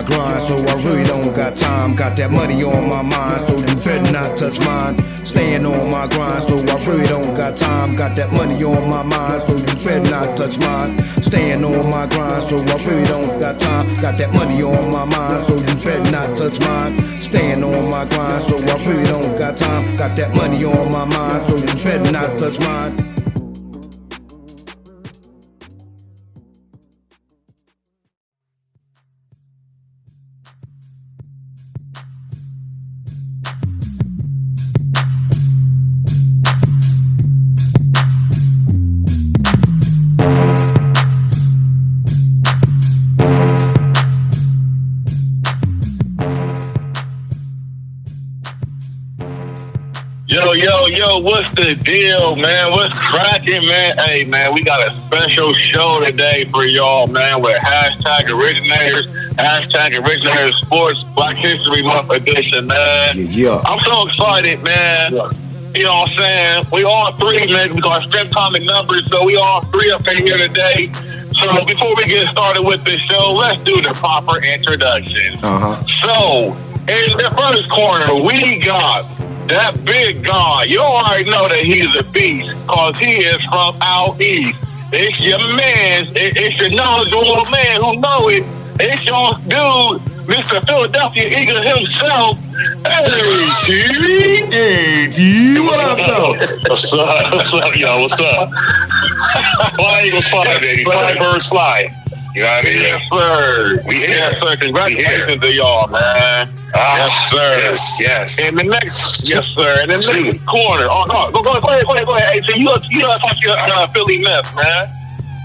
grind, so I really don't got time. Got that money on my mind, so you better not touch mine. Staying on my grind, so I really don't got time. Got that money on my mind, so you better not touch mine. Staying on my grind, so I really don't got time. Got that money on my mind, so you better not touch mine. Staying on my grind, so I really don't got time. Got that money on my mind, so you better not touch mine. Yo, what's the deal, man? What's cracking, man? Hey, man, we got a special show today for y'all, man, with #Originators Sports Black History Month edition, man. Yeah. I'm so excited, man. Yeah. You know what I'm saying? We all three, man, we got strength common numbers, so we all three up in here today. So before we get started with this show, let's do the proper introduction. So, in the first corner, we got that big guy. You already know that he's a beast, cause he is from out east. It's your man, it's your knowledgeable man who know it. It's your dude, Mr. Philadelphia Eagle himself. Hey, G, what up, though? What's up, y'all? What's up? Fly Eagles fly, baby. Fly birds fly. You know what I mean? Yes, sir. Yes, sir. Congratulations to y'all, man. Yes, sir. Yes. And the next, yes, sir. And the next corner. Oh no, go ahead. Hey, so you gotta talk to your Philly Mets, man.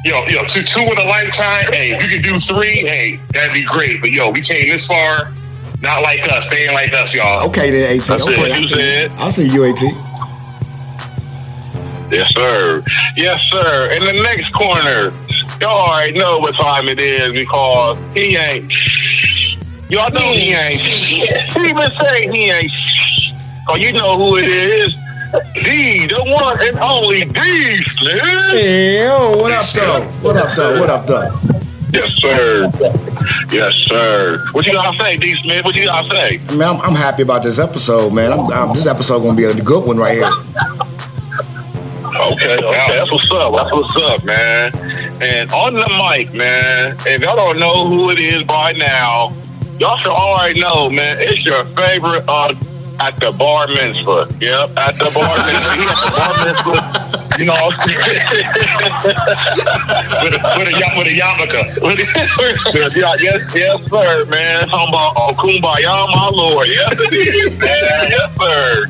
Yo, two in a lifetime. Hey, if you can do three, hey, that'd be great. But yo, we came this far. Not like us. They ain't like us, y'all. Okay, then, AT. That's okay, it. You said. I'll see you, AT. Yes, sir. Yes, sir. In the next corner, y'all already know what time it is because he ain't. Y'all know he ain't. He even say he ain't. Oh, you know who it is. The one and only D Slim. Hey, yo, what up, though? Yes, sir. Yes, sir. What you gotta say, D Smith? What you gotta say? Man, I'm happy about this episode, man. This episode gonna be a good one right here. Okay. That's what's up, man. And on the mic, man, if y'all don't know who it is by now, y'all should already know, man. It's your favorite at the bar mitzvah. Yep, at the bar mitzvah. He at the bar mitzvah. You know what I'm saying? with a yarmulke. Yes, sir, man. Talking about Kumbaya, my lord. Yes, it is, man. Yes, sir.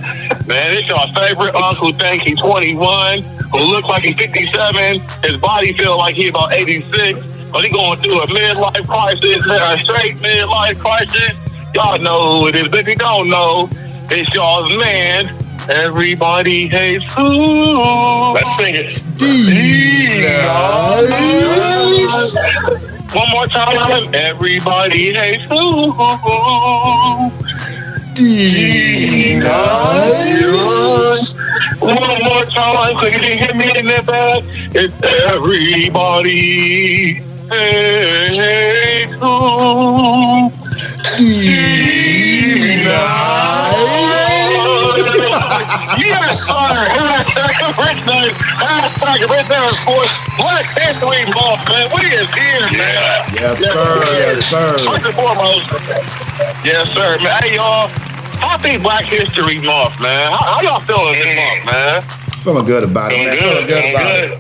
Man, it's your favorite uncle. Think he's 21, who looks like he's 57. His body feels like he's about 86. But he going through a midlife crisis, a straight midlife crisis. Y'all know who it is. But if you don't know, it's y'all's man. Everybody hates who? Let's sing it. One more time. Everybody hates who? One more time, so you can hear me in the back. It's everybody hates who? Yes, sir. #Originators Sports Black History Month, man. We is here, man. Yes, sir. First and foremost, yes, sir, man. Hey, y'all. Happy Black History Month, man. How y'all feeling this month, man? Feeling good about it, man. Feeling good about it.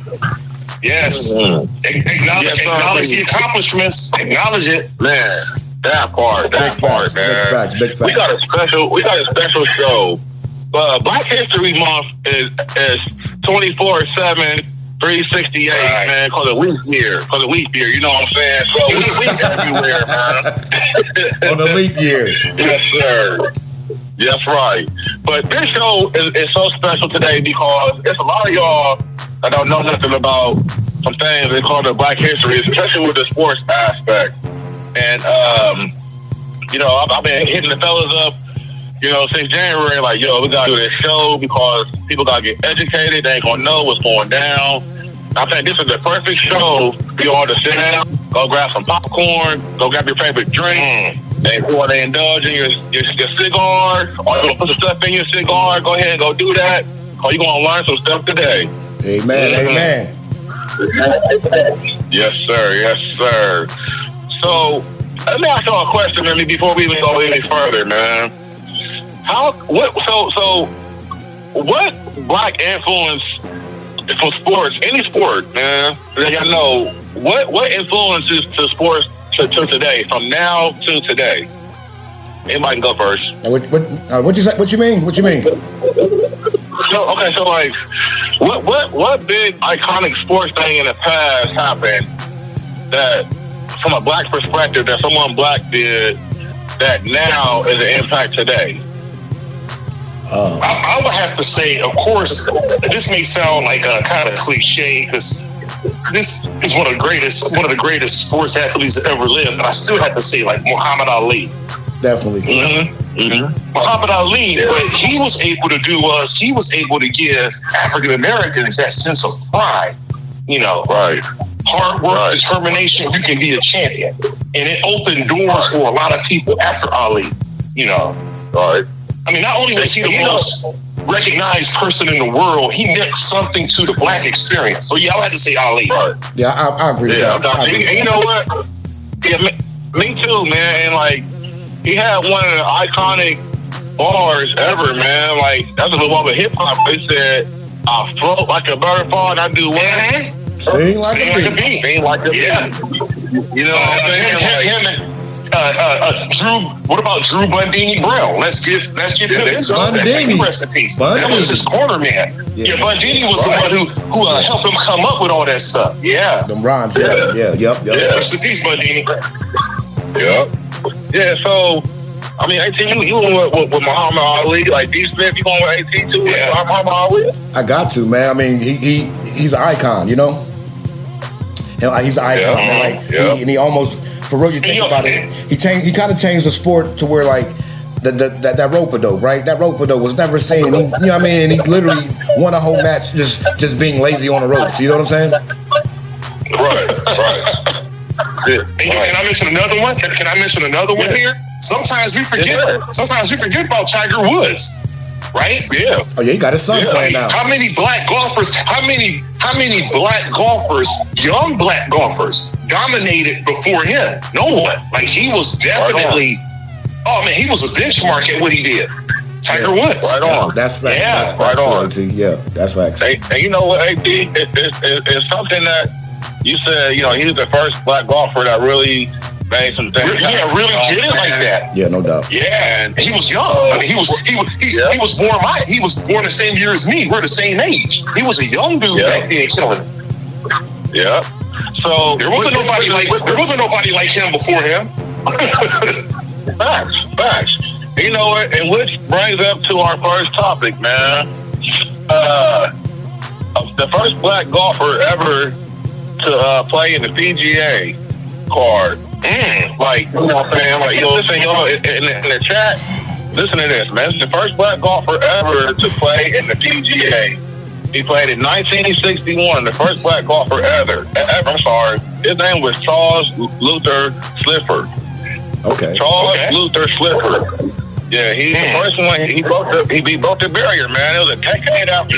Yes. Acknowledge the accomplishments. Acknowledge it, man. That part, man. Big facts. We got a special show. Black History Month is 24/7, 368, right. Man. Cause a leap year, you know what I'm saying? So we everywhere, man. On the leap year. Yes, sir. Yes, right. But this show is so special today because it's a lot of y'all that don't know nothing about some things they call the Black history, especially with the sports aspect. And I've been hitting the fellas up, since January, like, we gotta do this show because people gotta get educated. They ain't gonna know what's going down. I think this is the perfect show for y'all to sit down go grab some popcorn, go grab your favorite drink, and before they indulge in your cigar, or you gonna put some stuff in your cigar, go ahead and go do that, or you gonna learn some stuff today. Amen, amen. Yes, sir. Yes, sir. So, let me ask you a question, man, before we even go any further, man. What black influence for sports, any sport, man, that y'all know, what influences to sports to today, from now to today? Anybody can go first. What you mean? So like, what big iconic sports thing in the past happened that, from a black perspective, that someone black did that now is an impact today? I would have to say, of course, this may sound like a kind of cliche because this is one of the greatest sports athletes that ever lived, but I still have to say, like, Muhammad Ali. Definitely. Muhammad Ali, what he was able to do was he was able to give African Americans that sense of pride. Right. Hard work, determination, you can be a champion. And it opened doors for a lot of people after Ali, Right. I mean, not only was he the most recognized person in the world, he meant something to the black experience. So yeah, I had to say Ali. Right. Yeah, I agree with that. And you know what? Yeah, me too, man. And like, he had one of the iconic bars ever, man. Like, that's a little of hip hop. They said, "I float like a butterfly, and I do what? Sting like a bee. Sting like a bee." Yeah. You know what I'm saying? Drew. What about Drew Bundini Brown? Let's give him his Bundini. rest in peace. That was his corner man. Yeah, Bundini was the one who helped him come up with all that stuff. Yeah, Them rhymes. Yep. rest in peace, Bundini. Yeah. So, I mean, AT, you went with Muhammad Ali, like D. Smith. You going with AT too? Yeah. With Muhammad Ali. I got to, man. I mean, he's an icon, He's an icon, man. Like, he almost, for real, you think about it, he kind of changed the sport to where, like, that rope-a-dope, right? That rope-a-dope was never seen. You know what I mean? And he literally won a whole match just being lazy on the ropes. You know what I'm saying? Right. Can I mention another one? Can I mention another one here? Sometimes we forget. Sometimes we forget about Tiger Woods, right? Yeah. Oh yeah, he got his son playing now. How many black golfers? How many black golfers? Young black golfers dominated before him. No one. Like, he was definitely. Oh man, he was a benchmark at what he did. Tiger Woods. Right on. That's facts. Yeah, that's right on. Yeah, that's facts. And you know what, AD? It's something that you said. He was the first black golfer that really made some things. Yeah, really did it like that. Yeah, no doubt. Yeah, and he was young. I mean, he was born the same year as me. We're the same age. He was a young dude back then, killing. Yeah. So there wasn't nobody like him before him. Facts. You know what? And which brings up to our first topic, man. The first black golfer ever to play in the PGA card. Like, you know what I'm saying? Like, listen, in the chat, listen to this, man. It's the first black golfer ever to play in the PGA. He played in 1961, the first black golfer ever. I'm sorry. His name was Charles Luther Slifford. Okay. Charles Luther Slifford. Yeah, he's the first one. He broke the barrier, man. It was a decade after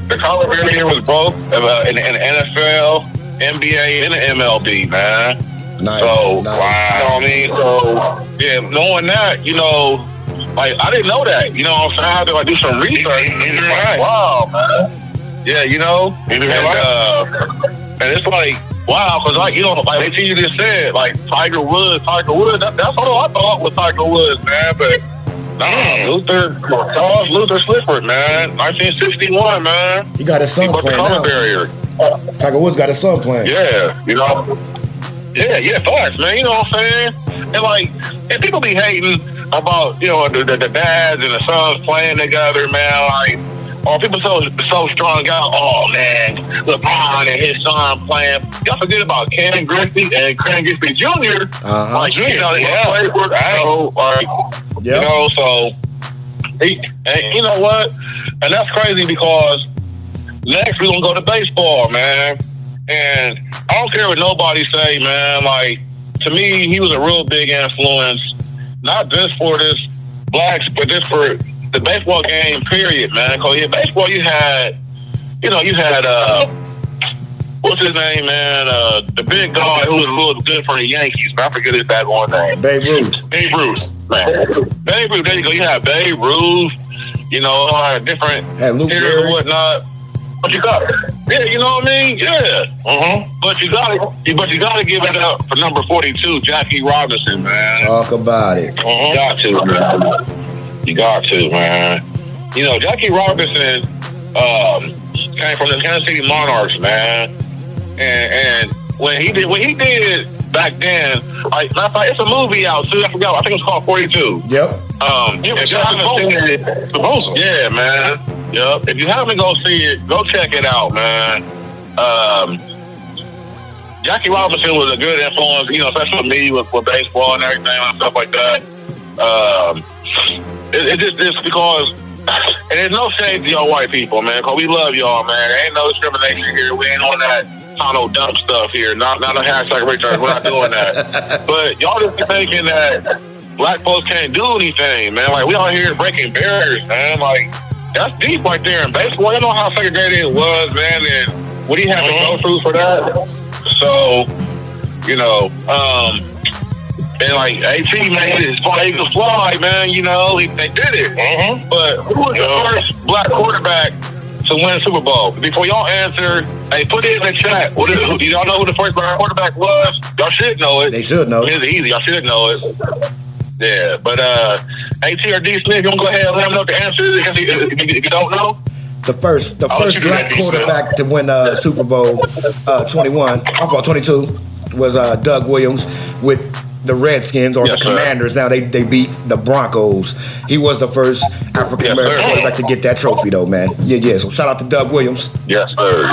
the color barrier was broke in the NFL, NBA, and the MLB, man. Nice. So, nice. Wow. You know what I mean? So, yeah, knowing that, like, I didn't know that. You know what I'm saying? I had to, like, do some research. Like, wow, man. Yeah, and it's like, wow, because, like, like you just said, like, Tiger Woods, that's all I thought was Tiger Woods, man. But, Charles Luther Slifford, man, 1961, man. He got his son playing now. Barrier. Tiger Woods got his son playing. Yeah, Yeah, facts, man. You know what I'm saying? And like, and people be hating about, the dads and the sons playing together, man. Like, or people so strung out. Oh man, LeBron and his son playing. Y'all forget about Ken Griffey and Ken Griffey Jr. Like, they played for so. And you know what? And that's crazy because next we're gonna go to baseball, man. And I don't care what nobody say, man. Like, to me, he was a real big influence, not just for this blacks, but just for the baseball game, period, man. Because in baseball, you had, what's his name, man? The big guy who was a little good for the Yankees. I forget his daggone name. Babe Ruth. Babe Ruth, man. Babe Ruth, there you go. You had Babe Ruth, different Luke hitters Gehrig and whatnot. But you got it. Yeah, you know what I mean? Yeah. But you gotta give it up for number 42, Jackie Robinson, man. Talk about it. You got to, man. You got to, man. Jackie Robinson came from the Kansas City Monarchs, man. And when he did back then, like, it's a movie out too. I forgot. I think it's called 42. Yep. If you haven't seen it, yeah, man. Yep. If you haven't go see it, go check it out, man. Jackie Robinson was a good influence, especially with me with baseball and everything and stuff like that. It's because, and there's no shade to y'all white people, man, because we love y'all, man. There ain't no discrimination here. We ain't on that tunnel dump stuff here. Not a hashtag Richard. We're not doing that. But y'all just be thinking that black folks can't do anything, man. Like, we out here breaking barriers, man. Like, that's deep right there in baseball. You know how segregated it was, man, and what he had to go through for that. So, and like AT, man, his Eagles fly, man. They did it. But who was the first black quarterback to win a Super Bowl? Before y'all answer, hey, put it in the chat. Do y'all know who the first black quarterback was? Y'all should know it. They should know it. It's easy. Y'all should know it. Yeah, but AT or D Smith, you want to go ahead and let them know the answer if you don't know? The first black quarterback to win Super Bowl 22 was Doug Williams with the Redskins or the Commanders. Now they beat the Broncos. He was the first African American quarterback to get that trophy, though, man. Yeah. So shout out to Doug Williams. Yes, sir.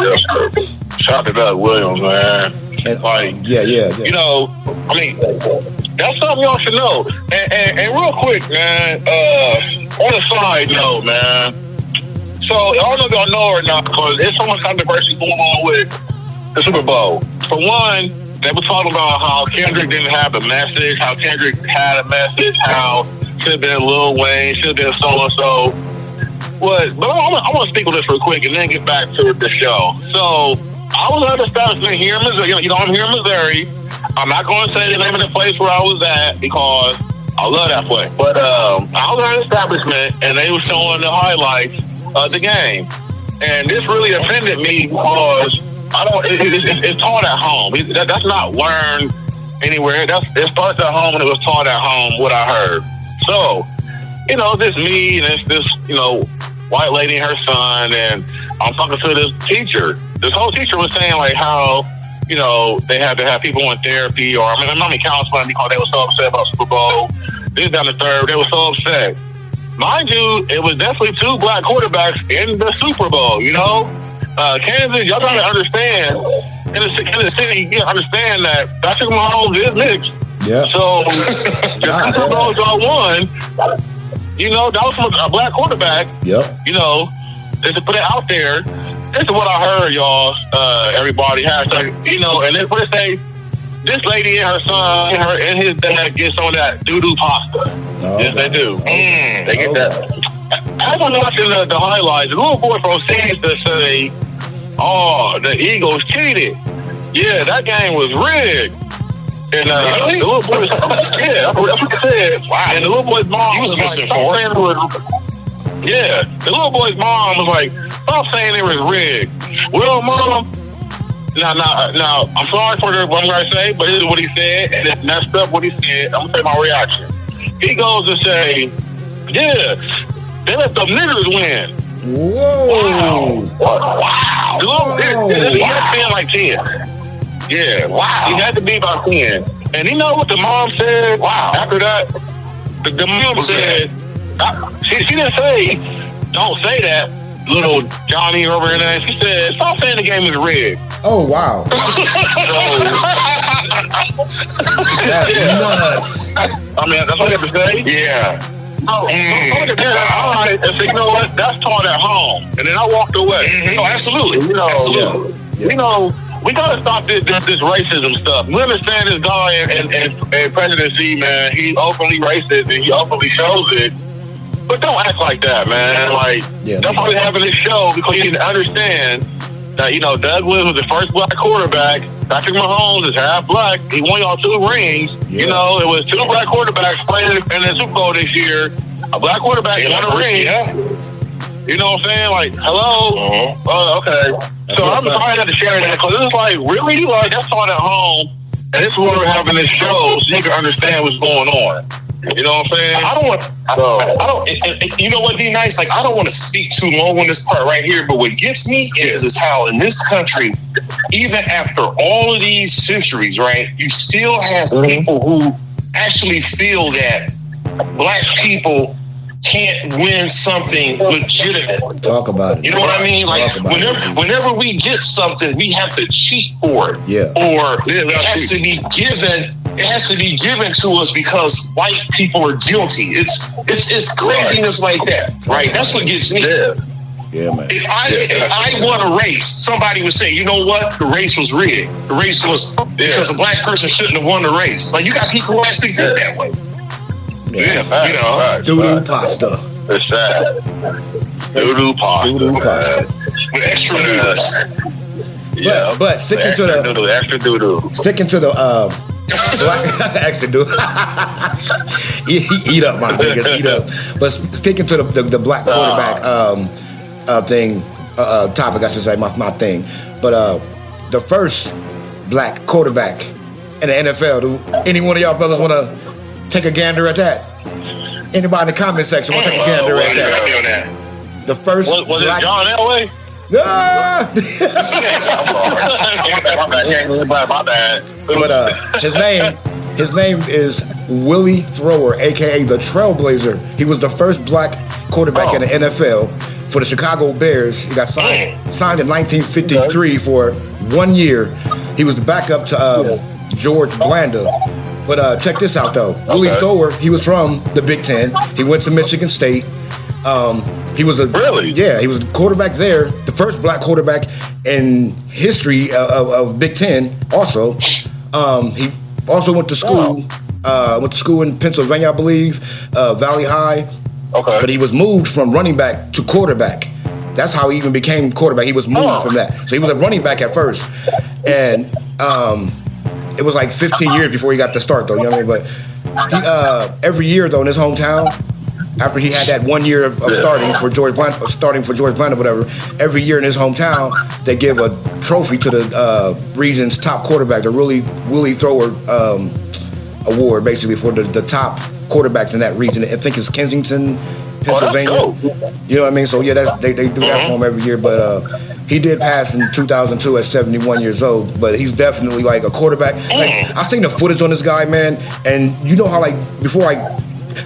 Shout out to Doug Williams, man. And, like, yeah. That's something y'all should know. And real quick, man, on a side note, man. So, I don't know if y'all know or not, because there's so much controversy going on with the Super Bowl. For one, they were talking about how Kendrick didn't have a message, how Kendrick had a message, how should have been Lil Wayne, should have been so-and-so. But I want to speak on this real quick and then get back to the show. So, I was at an establishment here in Missouri. I'm here in Missouri. I'm not going to say the name of the place where I was at because I love that place. But I was at an establishment and they were showing the highlights of the game. And this really offended me because it's taught at home. That's not learned anywhere. It starts at home and it was taught at home, what I heard. So, this me and this white lady and her son, and I'm talking to this teacher. This whole teacher was saying like how, they had to have people in therapy or I'm in counseling because they were so upset about Super Bowl. This down the third, they were so upset. Mind you, it was definitely two black quarterbacks in the Super Bowl, Kansas, y'all gotta understand, in the city, you gotta understand that Patrick Mahomes is mixed. Yeah. So, the Super Bowl y'all won, that was from a black quarterback. Yep. Just to put it out there, this is what I heard, y'all, everybody has, and then let's say, this lady and her son and his dad get some of that doo-doo pasta. Oh, yes, they do. They get that. As I'm watching the highlights, the little boy from Saints to say, "Oh, the Eagles cheated. Yeah, that game was rigged." And the little boy, that's what he said. Wow. And the little boy's mom was like, "Stop saying it was." Yeah, the little boy's mom was like, "Stop saying it was rigged." Well, mom. Now, I'm sorry for what I'm going to say, but this is what he said, and it messed up what he said. I'm going to say my reaction. He goes to say, yeah, they let the niggers win. Whoa. Wow. He had to be like 10. Yeah. Wow. He had to be about 10. And you know what the mom said? Wow. After that, the mom said, she didn't say, don't say that, little Johnny over there. She said, stop saying the game is rigged. Oh, wow. That's nuts. That's what I have to say. Yeah. All right. And so, you know what? That's taught at home. And then I walked away. Oh, absolutely. Absolutely. Yeah. When we gotta stop this racism stuff. We understand this guy and presidency, man. He's openly racist and he openly shows it. But don't act like that, man. Like, that's why we're having this show, because you can understand that, Doug Williams was the first black quarterback. Patrick Mahomes is half black. He won y'all 2 rings. It was 2 black quarterbacks playing in the Super Bowl this year. A black quarterback won a ring. Yeah. You know what I'm saying? Like, hello? Okay. So I'm sorry to share that, because it's like, really? Like, that's all at home. And this is why we're having this show, so you can understand what's going on. You know what I'm saying? I don't, you know what, D Nice? Like, I don't want to speak too long on this part right here, but what gets me is how in this country, even after all of these centuries, right, you still have people who actually feel that black people can't win something legitimate. Talk about it. You know what I mean? Like, whenever we get something, we have to cheat for it. Yeah. Or it has to be given. It has to be given to us because white people are guilty. It's craziness like that, right? That's what gets me. Yeah, man. If I won a race, somebody would say, you know what? The race was rigged. The race was because a black person shouldn't have won the race. Like, you got people who actually think that way. Doo-doo pasta. It's sad. Doo-doo pasta. Doo-doo pasta. With extra noodles. But sticking to the extra doo-doo. Sticking to the black extra doo. Eat up, my niggas, eat up. But sticking to the black quarterback topic, I should say, my thing. But the first black quarterback in the NFL. Do any one of y'all brothers want to take a gander at that? Anybody in the comment section want to take a gander at that? The first was black... it John Elway? Ah! My bad. But his name is Willie Thrower, aka the Trailblazer. He was the first black quarterback in the NFL for the Chicago Bears. He got signed in 1953 for 1 year. He was the backup to George Blanda. But check this out though. Willie Thrower, he was from the Big Ten. He went to Michigan State. He was he was a quarterback there, the first black quarterback in history of Big Ten. Also, he also went to school in Pennsylvania, I believe, Valley High. Okay. But he was moved from running back to quarterback. That's how he even became quarterback. He was moved from that. So he was a running back at first, and it was like 15 years before he got the start, though. You know what I mean? But he, every year, though, in his hometown, after he had that 1 year of starting for George Blanda, whatever, every year in his hometown, they give a trophy to the region's top quarterback, the Willie Thrower award, basically, for the top quarterbacks in that region. I think it's Kensington, Pennsylvania. You know what I mean? So, yeah, they do that for him every year. But he did pass in 2002 at 71 years old. But he's definitely, like, a quarterback. Like, I've seen the footage on this guy, man. And you know how, like, before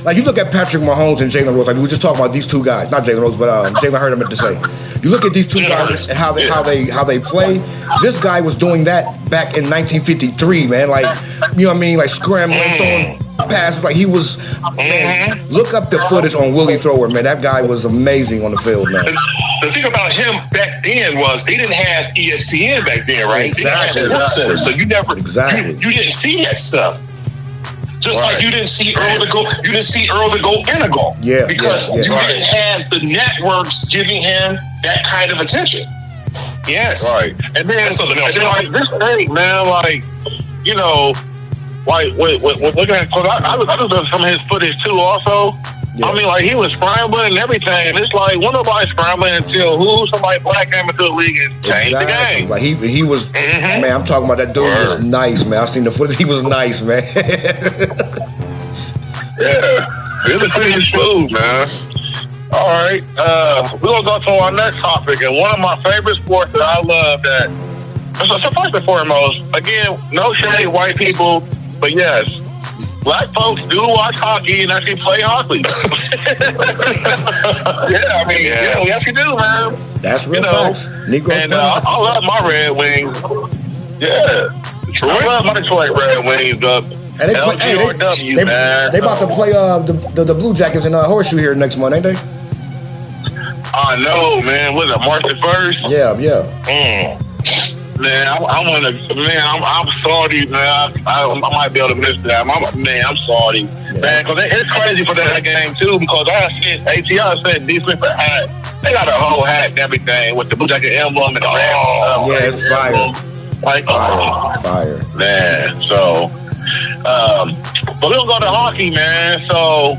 like you look at Patrick Mahomes and Jalen Rose. Like we were just talking about these two guys, not Jalen Rose, but Jalen Hurd. I meant to say. You look at these two guys and how they play. This guy was doing that back in 1953, man. Like, you know what I mean? Like scrambling, throwing passes. Like he was. Man, look up the footage on Willie Thrower, man. That guy was amazing on the field, man. The thing about him back then was they didn't have ESPN back then, right? Exactly. They didn't have SportsCenter, so you never you didn't see that stuff. Just like you didn't see Earl to go in a goal. Yeah. Because you didn't have the networks giving him that kind of attention. Yes. Right. And then something else. Like this thing, man, like, you know, like looking at, cause I was looking at some of his footage too also. Yeah. I mean, like, he was scrambling and everything. And it's like, when nobody scrambling until somebody black came into the league and changed the game. Like, he was, man, I'm talking about that dude was nice, man. I've seen the footage. He was nice, man. Yeah. It was pretty smooth, man. All right. We're going to go to our next topic. And one of my favorite sports that I love so first and foremost, again, no shade white people, but yes, black folks do watch hockey and actually play hockey. Yeah, I mean, we actually do, man. That's real facts. Negro and I love my Red Wings. Yeah. Detroit? I love my Detroit Red Wings. And they about to play the Blue Jackets in Horseshoe here next month, ain't they? I know, man. Was it March the 1st? Yeah. Man, I'm sorry, man. I might be able to miss that. I'm sorry, man, because it's crazy for that game too. Because I seen ATL said defense hat. They got a whole hat and everything with the Blue Jacket emblem and the it's fire. Like fire, man. So, but we're gonna go to hockey, man. So.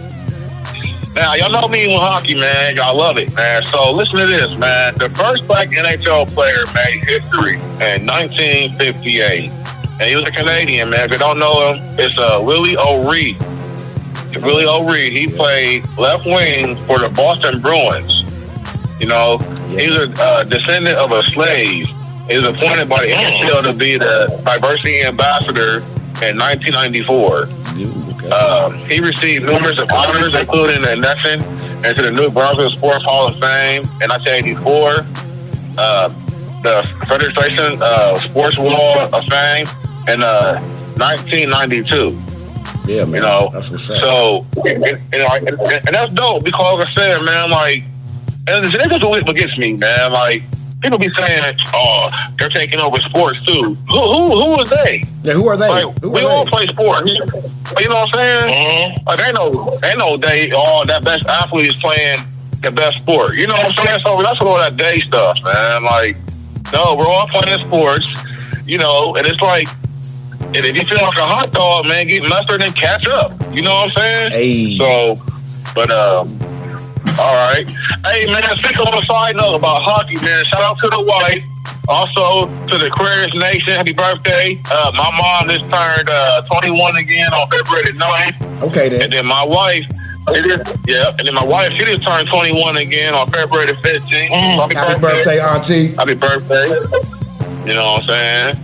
Now, y'all know me with hockey, man. Y'all love it, man. So, listen to this, man. The first black NHL player made history in 1958. And he was a Canadian, man. If you don't know him, it's Willie O'Ree. Willie O'Ree, he played left wing for the Boston Bruins. You know, he's a descendant of a slave. He was appointed by the NHL to be the diversity ambassador in 1994. He received numerous honors, including the induction into the New Brunswick Sports Hall of Fame in 1984, the Federation Sports Wall of Fame in 1992. Yeah, man. You know, that's what's up. So, and that's dope because, like I said, man, like, and this is what gets me, man. Like, people be saying, "Oh, they're taking over sports too." Who are they? Yeah, who are they? Like, we all play sports. You know what I'm saying? Like, they know that best athletes playing the best sport. You know what I'm saying? So that's all that day stuff, man. Like, no, we're all playing sports. You know, and it's like, and if you feel like a hot dog, man, get mustard and catch up. You know what I'm saying? Hey. So, but all right. Hey, man, speaking on a side note about hockey, man, shout out to the wife. Also, to the Aquarius Nation, happy birthday. My mom just turned 21 again on February 9th. Okay, then. And then my wife, she just turned 21 again on February 15th. Happy birthday, Auntie. Happy birthday. You know what I'm saying?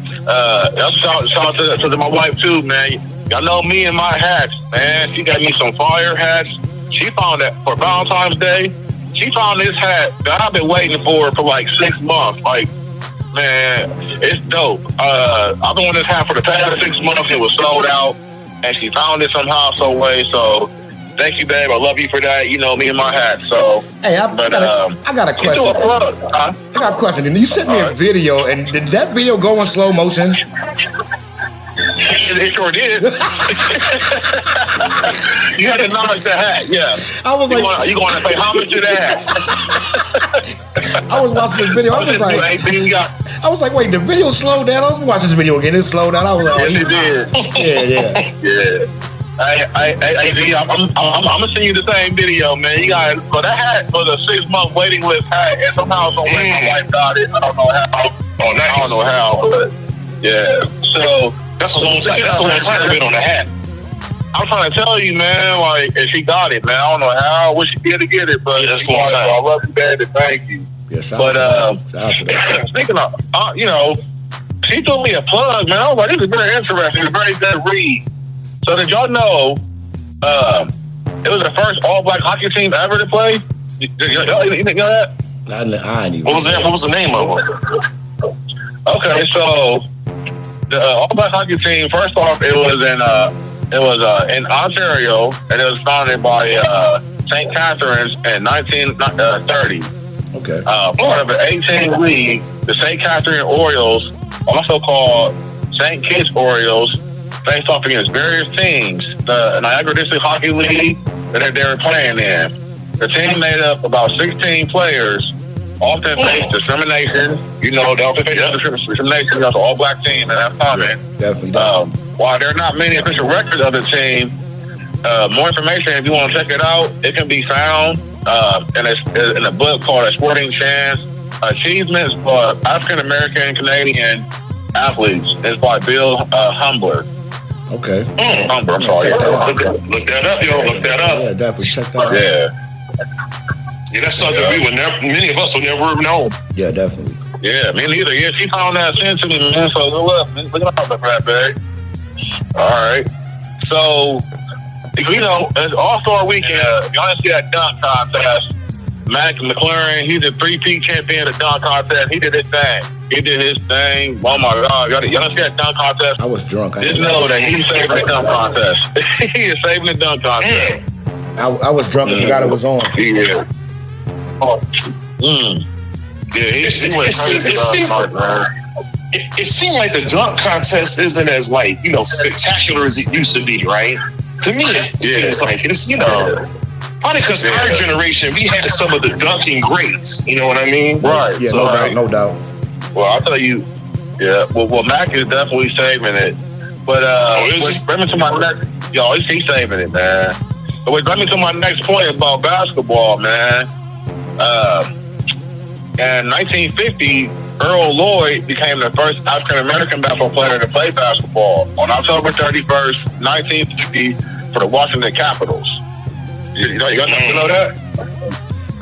That's shout out to my wife, too, man. Y'all know me and my hats, man. She got me some fire hats. She found that for Valentine's Day. She found this hat that I've been waiting for like 6 months. Like, man, it's dope. I've been wanting this hat for the past 6 months. It was sold out, and she found it somehow, some way. So, thank you, babe. I love you for that. You know me and my hat. So, hey, I got a question. I got a question. You sent me a video, and did that video go in slow motion? It sure did. You had to acknowledge the hat, yeah. I was you going to say homage to that? I was watching this video. I was like, wait, the video slowed down. I was watching this video again. It slowed down. I was like, yes, it did. Yeah. I'm gonna send you the same video, man. You got but that hat was a 6-month waiting list hat, and somehow some way my wife got it. I don't know how. Oh, nice. I don't know how, but yeah. So. That's a long time. That's a long time to be on the hat. I'm trying to tell you, man. Like, if she got it, man, I don't know how. I wish she did to get it, but that's a long time. I love you, Daddy. Thank you. Yeah, but speaking of, you know, she threw me a plug, man. I was like, this is very interesting. It's a very good read. So did y'all know? It was the first all-black hockey team ever to play. You know that? I ain't even. What was the name of it? Okay, so. The all-black hockey team. First off, it was in Ontario, and it was founded by St. Catharines in 1930. Okay. Part of an 18 league, the St. Catharines Orioles, also called St. Kitts Orioles, faced off against various teams. The Niagara District Hockey League that they were playing in. The team made up about 16 players. Often face discrimination. You know, they often face discrimination. That's an all-black team, and that's common. Definitely. While there are not many official records of the team, more information, if you want to check it out, it can be found in a book called A Sporting Chance, Achievements for African-American Canadian Athletes. It's by Bill Humbler. Okay. Humbler, I'm sorry. Look that up, yo. Look that up. Yeah, definitely. Check that out. Yeah. Yeah, that's something many of us will never have known. Yeah, definitely. Yeah, me neither. Yeah, she found that sent to me, man. So look out for that, babe. All right. So, you know, it's All-Star Weekend. Y'all see that dunk contest. Mac McLaren, he's a 3-peat champion of the dunk contest. He did his thing. Oh my God. Y'all see that dunk contest? I was drunk. Just know that he's saving the dunk contest. He is saving the dunk contest. I was drunk and forgot it was on. Yeah. Yeah, he went crazy last night, man. it seemed like the dunk contest isn't as like, spectacular as it used to be, right? To me, it seems like it's, probably because our generation, we had some of the dunking greats. You know what I mean? Right. Yeah, So, no doubt. Well, I'll tell you. Yeah. Well, Mac is definitely saving it. But bring me to my next. Yo, he's saving it, man. But bring me to my next point about basketball, man. In 1950, Earl Lloyd became the first African American basketball player to play basketball on October 31st, 1950, for the Washington Capitals. You got to know that?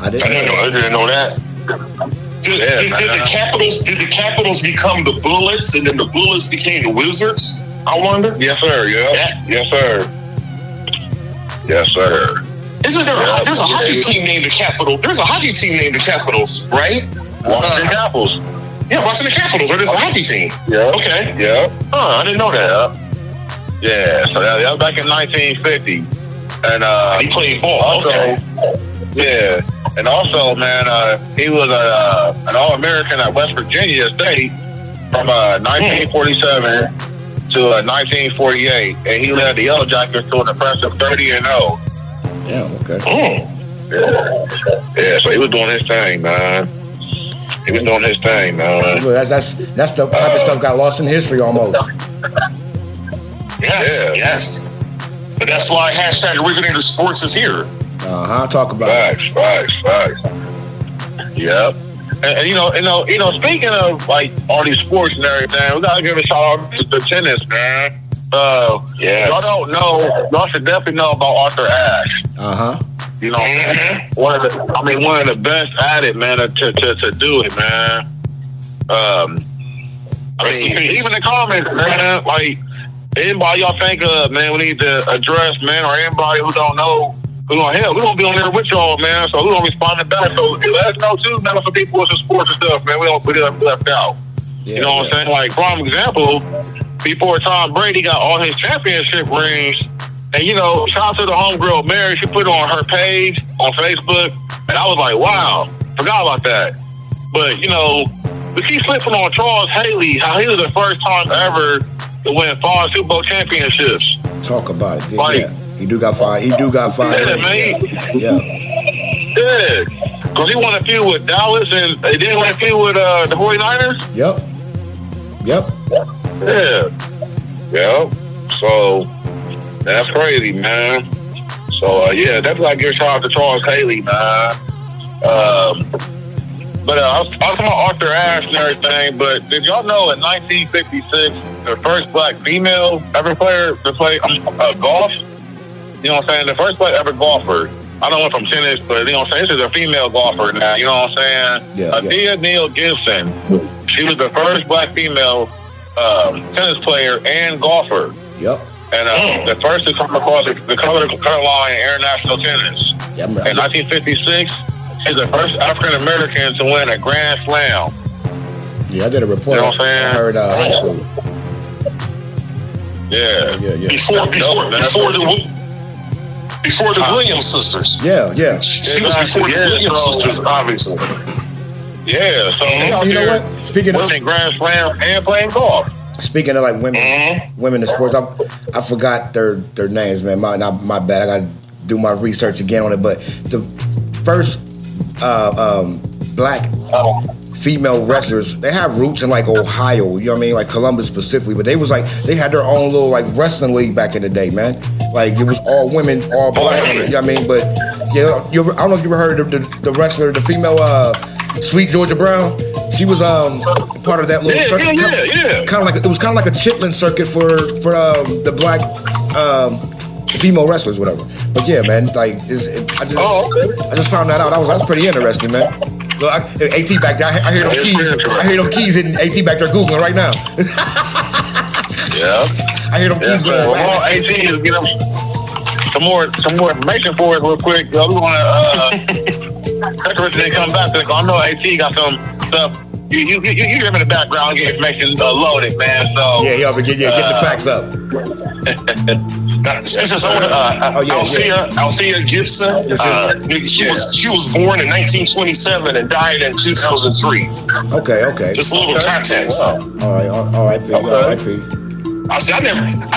I didn't know that. Did the Capitals become the Bullets, and then the Bullets became the Wizards? I wonder. Yes, sir. Yeah. Yes, sir. Yes, sir. Isn't there? There's a hockey team named the Capitals. There's a hockey team named the Capitals, right? Washington Capitals. Yeah, Washington Capitals. Or there's a hockey team. Yeah. Okay. Yeah. I didn't know that. Yeah. So that was back in 1950, and he played ball. Also, okay. Yeah, and also, man, he was an All-American at West Virginia State from 1947 to 1948, and he led the Yellow Jackets to an impressive 30-0. Yeah. Okay. Yeah. So he was doing his thing, man. That's the type of stuff got lost in history almost. Yes. But that's why hashtag Originator Sports is here. Talk about facts. Yep. And speaking of like all these sports and everything, we gotta give a shout out to the tennis, man. Y'all don't know. Y'all should definitely know about Arthur Ashe. You know, one of the best at it, man. To do it, man. Even the comments, man. Like anybody y'all think of, man, we need to address, man, or anybody who don't know. We're gonna be on there with y'all, man. So we're gonna respond to that. So let us know too, man. Some people with some sports and stuff, man. We left out. You know what I'm saying? Like, prime example, before Tom Brady got all his championship rings, and shout out to the homegirl Mary. She put it on her page on Facebook, and I was like, wow, forgot about that. But we keep slipping on Charles Haley. How he was the first time ever to win 5 Super Bowl championships. Talk about it. Yeah. He do got 5. Yeah, man. Yeah. Yeah. Because he won a few with Dallas, and he didn't win a few with the 49ers. Yep. Yeah. So that's crazy, man. So definitely I give a shout out to Charles Haley, man. But I was talking about Arthur Ashe and everything. But did y'all know in 1956 the first black female ever player to play golf? You know what I'm saying? The first black ever golfer. I don't know from tennis, but you know what I'm saying? This is a female golfer now. You know what I'm saying? Adia Neal Gibson. She was the first black female tennis player and golfer. Yep. And the first to come across the color line in international tennis. Yep. In 1956, she's the first African American to win a Grand Slam. Yeah, I did a report. You know what I'm saying? I heard high school. Yeah. Before the Williams sisters. Yeah. She was before the Williams sisters, obviously. Yeah, so you know what? Speaking of winning Grand Slam and playing golf. Speaking of like women in sports, I forgot their names, man. My bad. I got to do my research again on it. But the first black female wrestlers, they have roots in like Ohio. You know what I mean? Like Columbus specifically. But they had their own little like wrestling league back in the day, man. Like it was all women, all black. You know what I mean? But I don't know if you ever heard of the wrestler, the female Sweet Georgia Brown. She was part of that little circuit. Kind of like it was kind of like a Chitlin circuit for the black female wrestlers, whatever. But yeah, man, like I just found that out. That's pretty interesting, man. Look, AT back there. I hear them keys. I hear them keys hitting AT back there googling right now. Yeah. I hear them keys going. Well, AT is get them some more information for us real quick. We want to. After they come back, I know AT got some stuff you hear him in the background getting information loaded, man. So yeah, y'all get the facts up. This is Althea Gibson. She was born in 1927 and died in 2003. Okay. Just a little context. All right, P. Okay. All right, P. I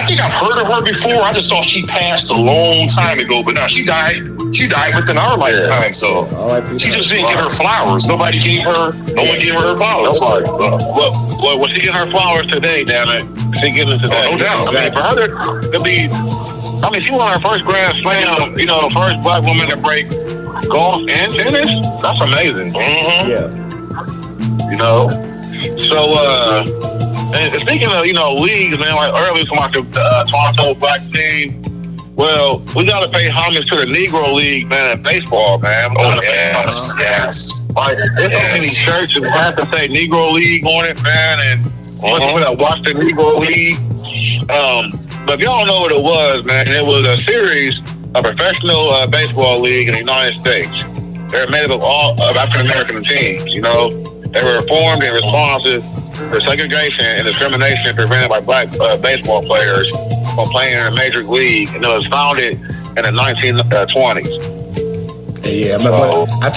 think I've heard of her before. I just thought she passed a long time ago, but now she died. She died within our lifetime, so she just didn't get her flowers. No one gave her her flowers. Well, she getting her flowers today, damn it. She getting them today. No doubt. I mean, for her to be, she won her first Grand Slam, the first black woman to break golf and tennis. That's amazing. Mm-hmm. Yeah. So, and speaking of, leagues, man, like earlier talking about the Toronto Black team, well, we got to pay homage to the Negro League, man, in baseball, man. Yes. Like, there's so many shirts that have to say Negro League on it, man, and people that watch the Negro League. But if y'all know what it was, man, it was a series of professional baseball league in the United States. They're made up of African-American teams, They were formed in response to the segregation and discrimination prevented by black baseball players from playing in a major league, and it was founded in the 1920s. Yeah, I remember. I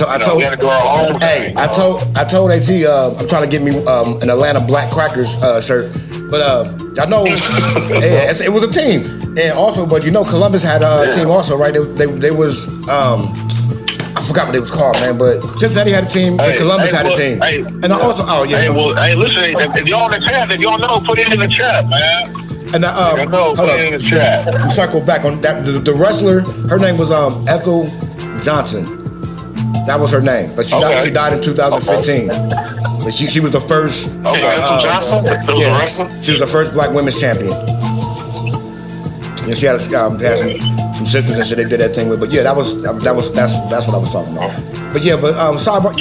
told AT I'm trying to get me an Atlanta Black Crackers shirt, but I know it was a team, and also, but Columbus had a team also, right? They was I forgot what it was called, man, but Cincinnati had a team and Columbus had a team. And I also, listen, if y'all in the chat, if y'all know, put it in the chat, man. And hold on, in the chat. Circle back on that. The wrestler, her name was Ethel Johnson. That was her name, but she died in 2015. But she was the first. Ethel Johnson. Was a wrestler. She was the first black women's champion. Yeah, she had some sisters and shit they did that thing with, but yeah, that's what I was talking about. But yeah, sidebar,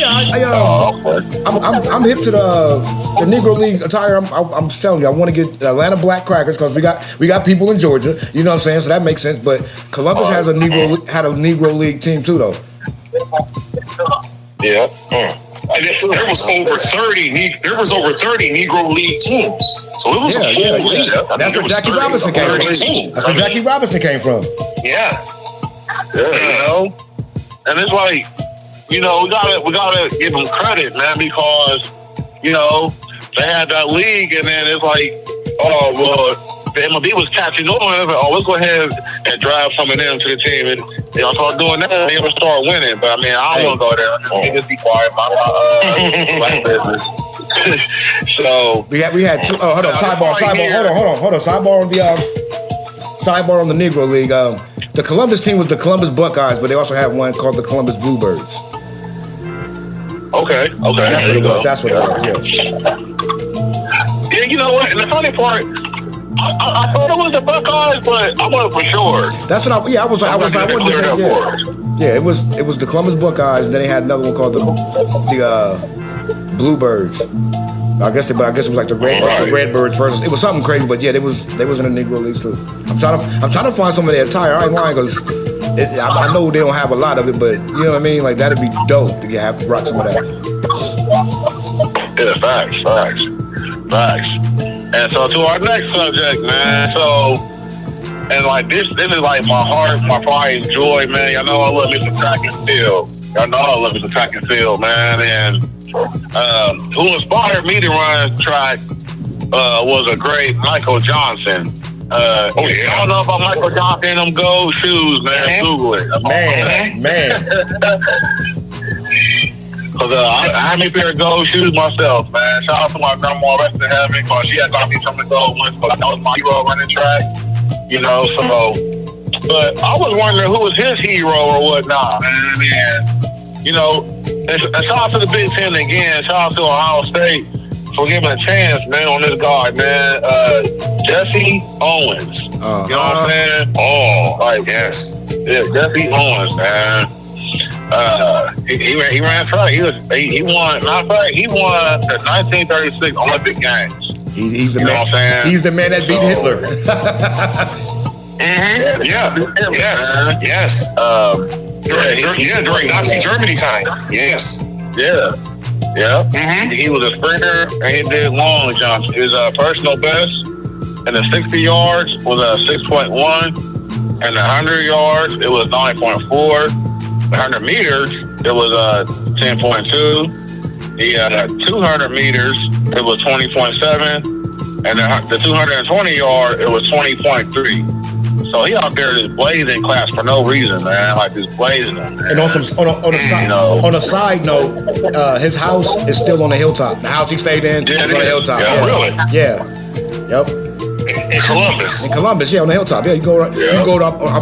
I'm hip to the Negro League attire. I'm telling you, I want to get the Atlanta Black Crackers because we got people in Georgia, you know what I'm saying? So that makes sense. But Columbus had a Negro League team too, though. Yeah. There was over 30 Negro League teams, so it was a full league. That's where Jackie Robinson came from. That's where Jackie Robinson came from. Yeah. And it's like, we gotta give them credit, man, because they had that league, and then it's like, the MLB was catching on. Let's go ahead and drive some of them to the team, and they'll start doing that. They ever start winning, but I mean, I don't want to go there. Just be quiet about my black business. So we had two. Hold on, sidebar. Hold on. Sidebar on the Negro League. The Columbus team was the Columbus Buckeyes, but they also had one called the Columbus Bluebirds. Okay. That's what it was. Yeah. Yeah, you know what? And the funny part, I thought it was the Buckeyes, but I wasn't for sure. That's what I was. I wanted to say. Yeah, it was the Columbus Buckeyes, and then they had another one called the Bluebirds. I guess it was like the Redbirds first. It was something crazy, but yeah, they was in the Negro Leagues too. I'm trying to find some of their attire. I ain't lying because I know they don't have a lot of it, but you know what I mean. Like that'd be dope to rock some of that. Yeah, facts. And so to our next subject, man. So, and like this is like my heart, my pride and joy, man. Y'all know I love me some track and field, man. And who inspired me to run track was a great Michael Johnson. I don't know about Michael Johnson and them gold shoes, man. Google it. Man. Cause I had me a pair of gold shoes myself, man. Shout out to my grandma, rest in heaven, cause she had got me some of the gold ones. Cause that was my hero running track, So, but I was wondering who was his hero or whatnot, man. And shout out to the Big Ten again. Shout out to Ohio State for giving a chance, man, on this guard, man. Jesse Owens. You know what I'm saying? Yes. Yeah, Jesse Owens, man. He ran track. He won the 1936 Olympic Games. He's the man. He's the man that beat Hitler. Mm-hmm. Yeah. Yes. During Nazi Germany time. Yes. Yeah. Yeah. Mm-hmm. He was a sprinter and he did long jumps. His personal best in the 60 yards was 6.1. And the 100 yards, it was 9.4. The 100 meters, it was 10.2. The 200 meters, it was 20.7. And the 220 yard, it was 20.3. So he out there just blazing class for no reason, man. Like just blazing them. And on a side note, his house is still on the hilltop. The house he stayed in is on the hilltop. Yeah, really? Yeah. Yep. In Columbus. In Columbus, yeah, on the hilltop. Yeah, you go. You can go up. I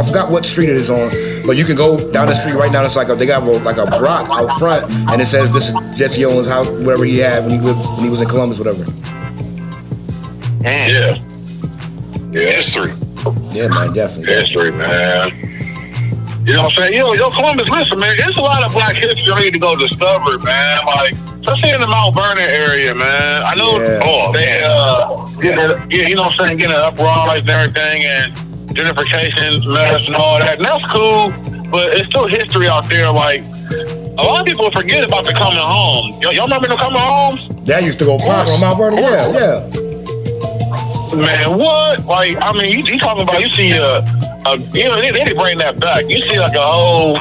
forgot what street it is on, but you can go down the street right now. It's like they got like a rock out front, and it says this is Jesse Owens' house, whatever he had when he was in Columbus, whatever. Yeah. History. Yeah, man, definitely. History, man. You know what I'm saying? Yo, Columbus, listen, man, there's a lot of black history you need to go discover, man. Like, especially in the Mount Vernon area, man. I know they, you know what I'm saying, getting an uprise and everything, and gentrification, mess and all that. And that's cool, but it's still history out there. Like, a lot of people forget about the coming home. Y'all remember the coming homes? That used to go pop on Mount Vernon, yeah. Man, what? Like, I mean, you talking about, you see, you know, they bring that back. You see, like, a whole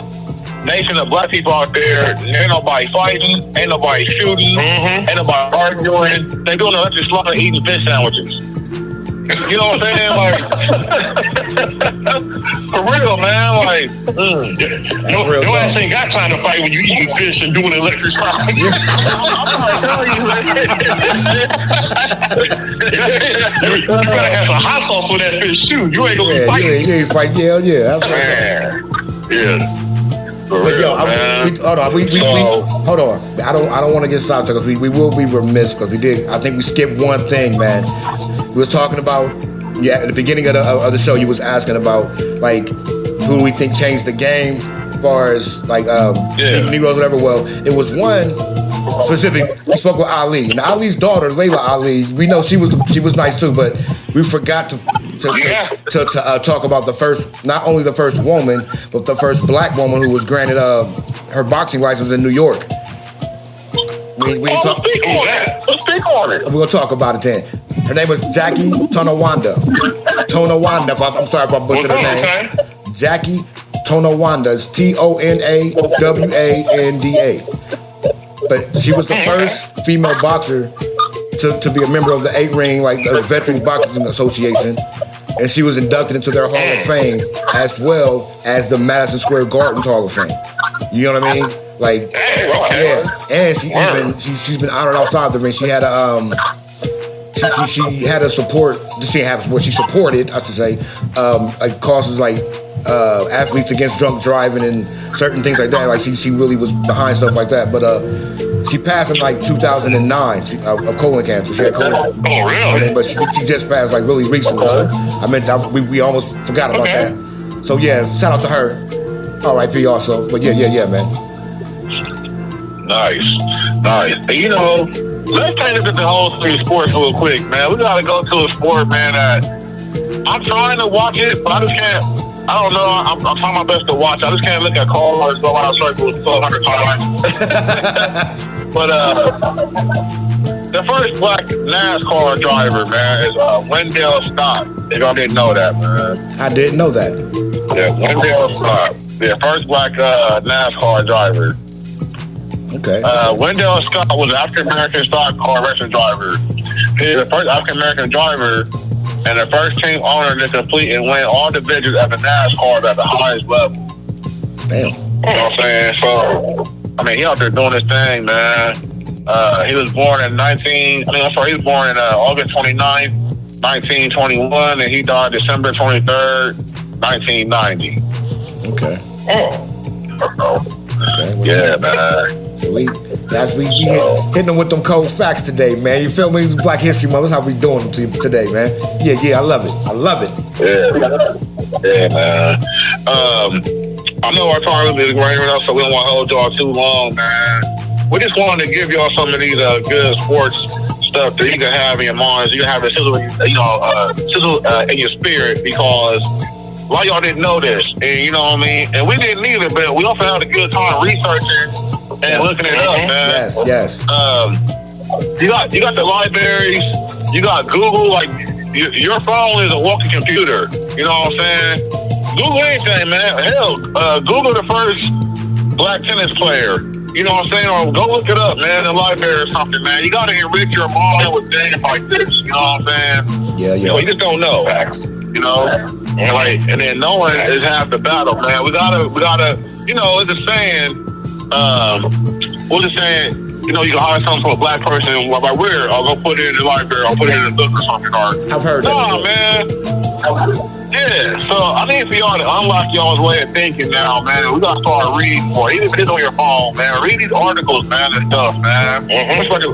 nation of black people out there. Ain't nobody fighting, ain't nobody shooting, ain't nobody arguing. They doing electric slaughter eating fish sandwiches. You know what I'm saying? Like, for real, man. Like, your ass ain't got time to fight when you eating fish and doing electric slide. I'm trying to tell you, man. You gotta have some hot sauce on that fish too. You ain't gonna be fighting. You ain't fight, yeah. Yeah. But yo, hold on. I don't want to get sidetracked because we will be remiss because I think we skipped one thing, man. We was talking about at the beginning of the show. You was asking about like who do we think changed the game as far as like Negroes, whatever. Well, it was one specific. We spoke with Ali and Ali's daughter, Layla Ali. We know she was nice too, but we forgot to talk about not only the first woman, but the first black woman who was granted her boxing license in New York. Let's speak on it. We're gonna talk about it then. Her name was Jackie Tonawanda. I'm sorry if I butchered her name. Jackie Tonawanda. It's Tonawanda. But she was the first female boxer to be a member of the 8 Ring, like the Veterans Boxing Association. And she was inducted into their Hall of Fame as well as the Madison Square Garden Hall of Fame. You know what I mean? Like, yeah. And she's been honored outside the ring. She had she had a support. She supported, I should say, like causes like athletes against drunk driving and certain things like that. Like she really was behind stuff like that. But she passed in like 2009 of colon cancer. She had colon. Oh, really? But she just passed like really recently. So we almost forgot about that. So yeah, shout out to her. R.I.P. also. But yeah, man. Nice. You know, let's take a look at the whole three sports real quick, man. We gotta go to a sport, man, that I'm trying to watch it, but I just can't. I don't know. I'm trying my best to watch. I just can't look at cars go around circles 1,200 times. But the first black NASCAR driver, man, is Wendell Scott. If y'all didn't know that, man. I didn't know that. Yeah, Wendell Scott. The first black NASCAR driver. Okay. Wendell Scott was an African-American stock car racing driver. He was the first African-American driver and the first team owner to complete and win all divisions at the NASCAR at the highest level. Damn. You know what I'm saying? So, I mean, he out there doing his thing, man. He was born in he was born in August 29th, 1921, and he died December 23rd, 1990. Okay. Well, yeah, man. So we hitting them with them cold facts today, man. You feel me? It's Black History Month. That's how we doing today, man. Yeah, I love it. Yeah, man. I know our time is running up, so we don't want to hold y'all too long, man. We just wanted to give y'all some of these good sports stuff that you can have in your minds. You can have a sizzle, in your spirit, because a lot of y'all didn't know this, and you know what I mean. And we didn't either, but we also had a good time researching and looking it up, man. Yes. You got the libraries, you got Google, like your phone is a walking computer. You know what I'm saying? Google anything, man. Hell, Google the first black tennis player. You know what I'm saying? Or go look it up, man, in the library or something, man. You got to enrich your mind with things like this. You know what I'm saying? Yeah. You know, you just don't know. Facts. You know? And then knowing is half the battle, man. We gotta, you know, it's a saying, what's the saying? You know, you can hire something from a black person, like where? I'll go put it in the library, I'll put it in the book or something. Or, I've heard that. Nah, man. Yeah, so I need for y'all to unlock y'all's way of thinking now, man. We gotta start reading more. Even if it's on your phone, man. Read these articles, man, and stuff, man. Especially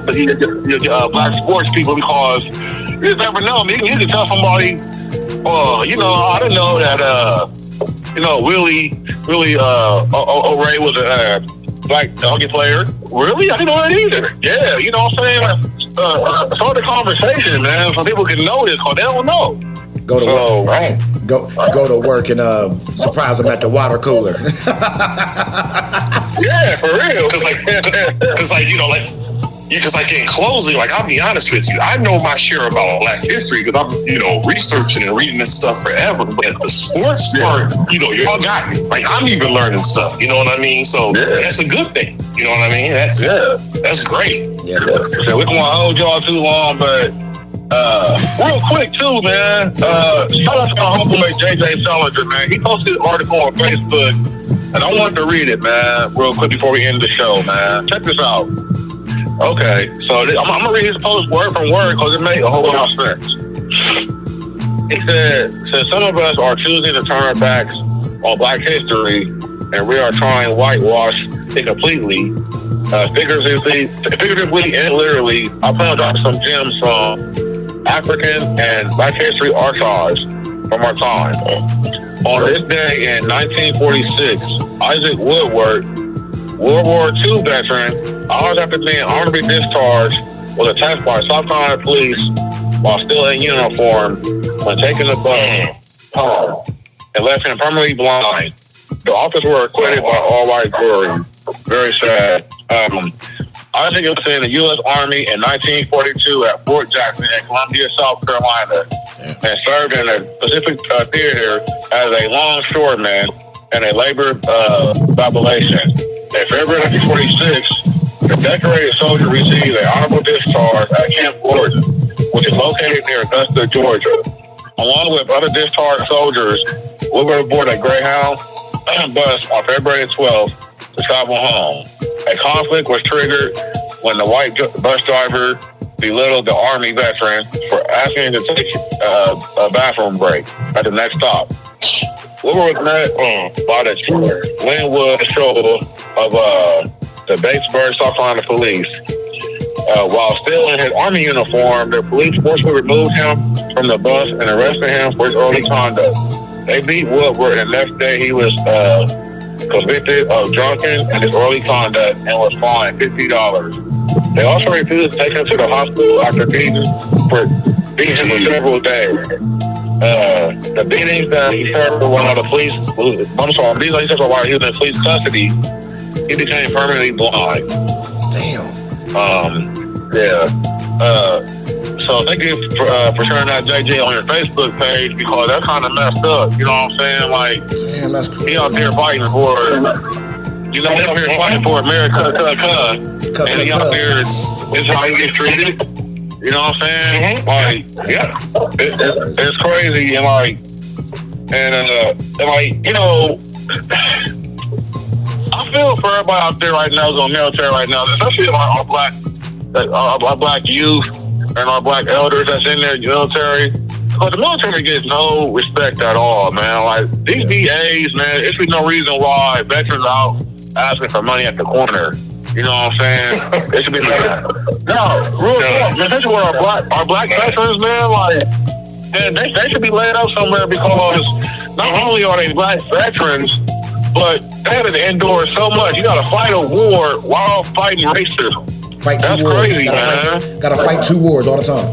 black sports people, because you just never know. I mean, you can tell somebody, you know, I didn't know that, you know, Willie O'Ray was a black hockey player. Really? I didn't know that either. Yeah, you know what I'm saying? Start the conversation, man, so people can know this, because they don't know. Go to work. Right. Go to work and surprise them at the water cooler. Yeah, for real. Because like, you know, like, because like in closing, like, I'll be honest with you, I know my share about Black history because I'm, you know, researching and reading this stuff forever. But the sports part, you know, y'all got me. Like, I'm even learning stuff. You know what I mean? So that's a good thing. You know what I mean? That's great. Yeah. So we don't want to hold y'all too long, but real quick too, man. Shout out to my homeboy JJ Selinger, man. He posted an article on Facebook, and I wanted to read it, man, real quick before we end the show, man. Check this out. Okay, so I'm gonna read his post word from word because it made a whole lot of sense. He said, since some of us are choosing to turn our backs on Black history and we are trying to whitewash it completely, figuratively and literally, I plan to drop some gems from African and Black history archives from our time. On this day in 1946, Isaac Woodward, World War II veteran, hours after being honorably discharged, was attacked by South Carolina police while still in uniform when taking the bus home and left him permanently blind. The officers were acquitted by all-white jury. Very sad. Isaac was in the U.S. Army in 1942 at Fort Jackson in Columbia, South Carolina, and served in the Pacific Theater as a longshoreman and a labor population. In February 1946, the decorated soldier received an honorable discharge at Camp Gordon, which is located near Augusta, Georgia. Along with other discharged soldiers, Woodward boarded a Greyhound bus on February 12th to travel home. A conflict was triggered when the white bus driver belittled the Army veteran for asking to take a bathroom break at the next stop. Woodward was met by the Linwood Shoal of the Batesburg, South Carolina police. While still in his Army uniform, the police forcibly removed him from the bus and arrested him for his early conduct. They beat Woodward, and the next day he was convicted of drunken and disorderly conduct and was fined $50. They also refused to take him to the hospital after beating for several days. The beatings that he served while the police, while he was in police custody, he became permanently blind. Damn. So thank you for sharing that, JJ, on your Facebook page, because that's kind of messed up. You know what I'm saying? Like, damn, that's crazy. He out there fighting for, you know, he out here fighting for America, and he out there, this is how he gets treated. You know what I'm saying? Like, it's crazy, and like, you know, I feel for everybody out there right now, going military right now, especially our black youth and our black elders that's in there, military. But the military gets no respect at all, man. Like, these VAs, man, it's no reason why veterans are out asking for money at the corner. You know what I'm saying? It should be like, no, real talk, man. This is where our black veterans, man, like, man, they should be laid up somewhere, because not only are they black veterans, but they have to endure so much. You got to fight a war while fighting racism. That's crazy, man. Gotta fight 2 wars all the time.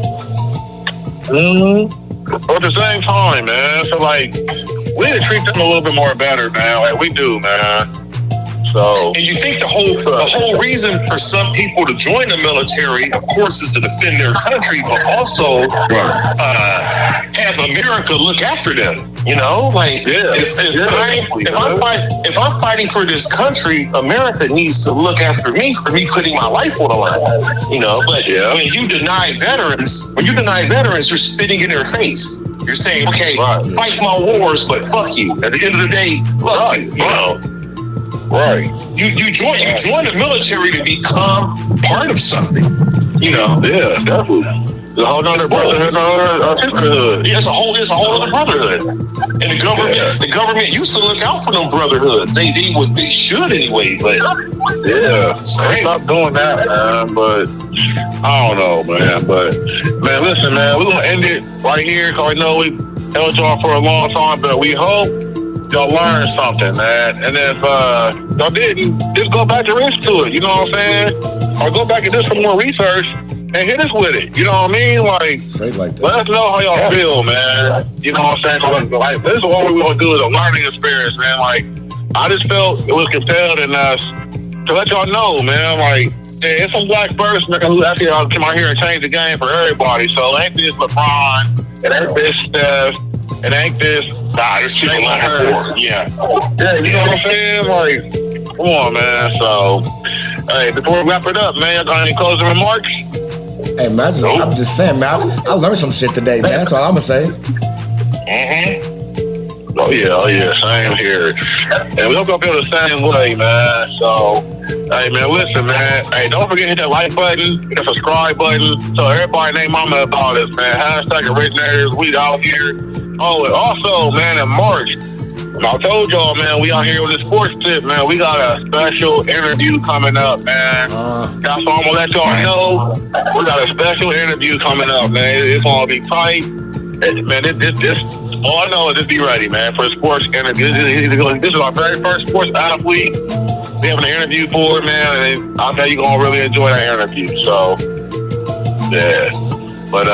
But at the same time, man, so like, we need to treat them a little bit more better, man. Like, we do, man. So So, and you think the whole reason for some people to join the military, of course, is to defend their country, but also have America look after them. You know, like if I'm fighting for this country, America needs to look after me for me putting my life on the line. You know, but when you deny veterans, you're spitting in their face. You're saying, okay, fight my wars, but fuck you. At the end of the day, fuck you. You know, right? You join the military to become part of something. You know, yeah, definitely. The whole other brotherhood, sisterhood. Yeah, it's a whole other brotherhood. And the government used to look out for them brotherhoods. They should anyway, but stop doing that, man. But I don't know, man. But man, listen, man, we're gonna end it right here because I know we held y'all for a long time, but we hope y'all learned something, man. And if y'all didn't, just go back and listen to it. You know what I'm saying? Or go back and do some more research. And hit us with it, you know what I mean? Like let us know how y'all feel, man. You know what I'm saying? Like, this is what we want to do is a learning experience, man. Like, I just felt it was compelled in us to let y'all know, man. Like, it's some black person who actually come out here and change the game for everybody. So it ain't this LeBron, it ain't this Steph, it ain't this. Nah, there's people like her. Yeah, you know what I'm saying? Like, come on, man. So, hey, before we wrap it up, man, got any closing remarks? Hey man, I'm just saying, man. I learned some shit today, man. That's all I'm gonna say. Oh yeah, same here. And we hope y'all feel the same way, man. So, hey man, listen, man. Hey, don't forget to hit that like button, hit the subscribe button. Tell everybody name mama about us, man. Hashtag originators, we out here. Oh, and also, man, in March, I told y'all, man, we out here with the sports tip, man. We got a special interview coming up, man. That's what I'm gonna let y'all know. We got a special interview coming up, man. It's gonna be tight. Man, this all I know is just be ready, man, for a sports interview. This is our very first sports athlete. We have an interview for it, man, and I'll tell you, you're gonna really enjoy that interview. So, yeah. But,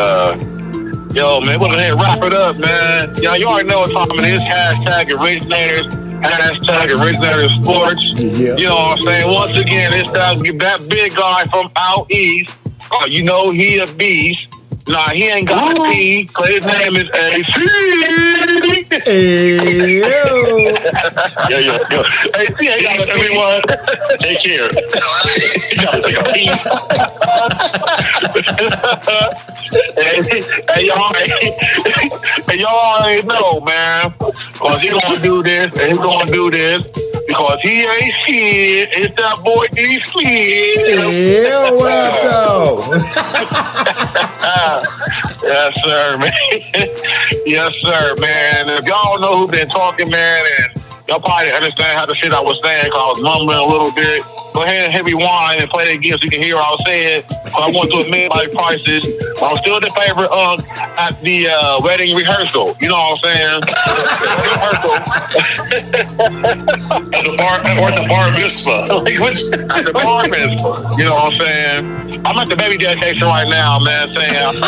yo, man, we're gonna wrap it up, man. You already know what time it is. Hashtag originators. Hashtag originators sports. Yeah. You know what I'm saying? Once again, it's that big guy from out east. You know he a beast. Nah, he ain't got a P, cause his name is AC. Hey, yo. Yo. AC ain't got a everyone. Take care. You gotta take a P. Hey, y'all already know, man. Cause he gonna do this, and he's gonna do this. Because he ain't shit. It's that boy D Slid. Yeah, what up, though? Yes, sir, man. Yes, sir, man. If y'all don't know who been talking, man, and y'all probably understand how the shit I was saying, because I was mumbling a little bit. Go ahead and hit rewind and play it again so you can hear what I was saying. I want to admit my prices. I'm still the favorite at the wedding rehearsal. You know what I'm saying? At the bar mitzvah. At the bar mitzvah. You know what I'm saying? I'm at the baby dedication right now, man, saying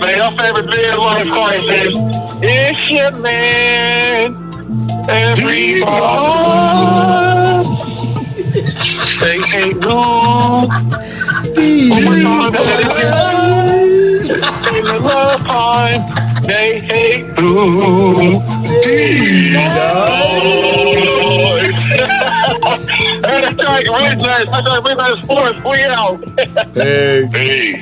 man, your favorite band life crisis. It's your man. Everybody. They ain't no. In the love time, they hate blue. That's like Red Sports. We out. Hey.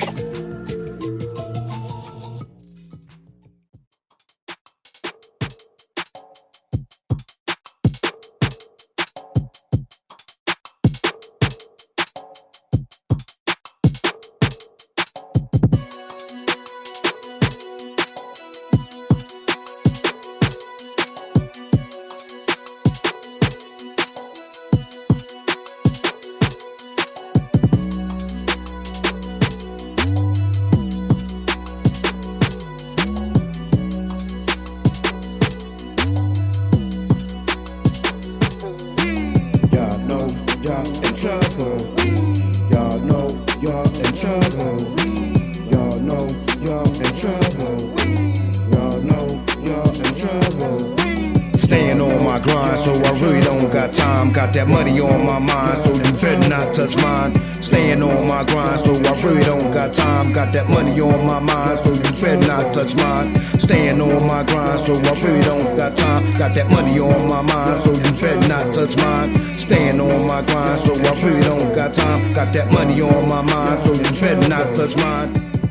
Y'all know y'all in trouble. so I really don't got time. Got that money on my mind, so you better not touch mine. Staying on my grind, so I really don't got time. Got that money on my mind, so you better not touch mine. Staying on my grind, so I really don't got time. Got that money on my mind, so you better not touch mine. Staying on my grind, so I really don't got time. Got that money on my mind, so you better not touch mine.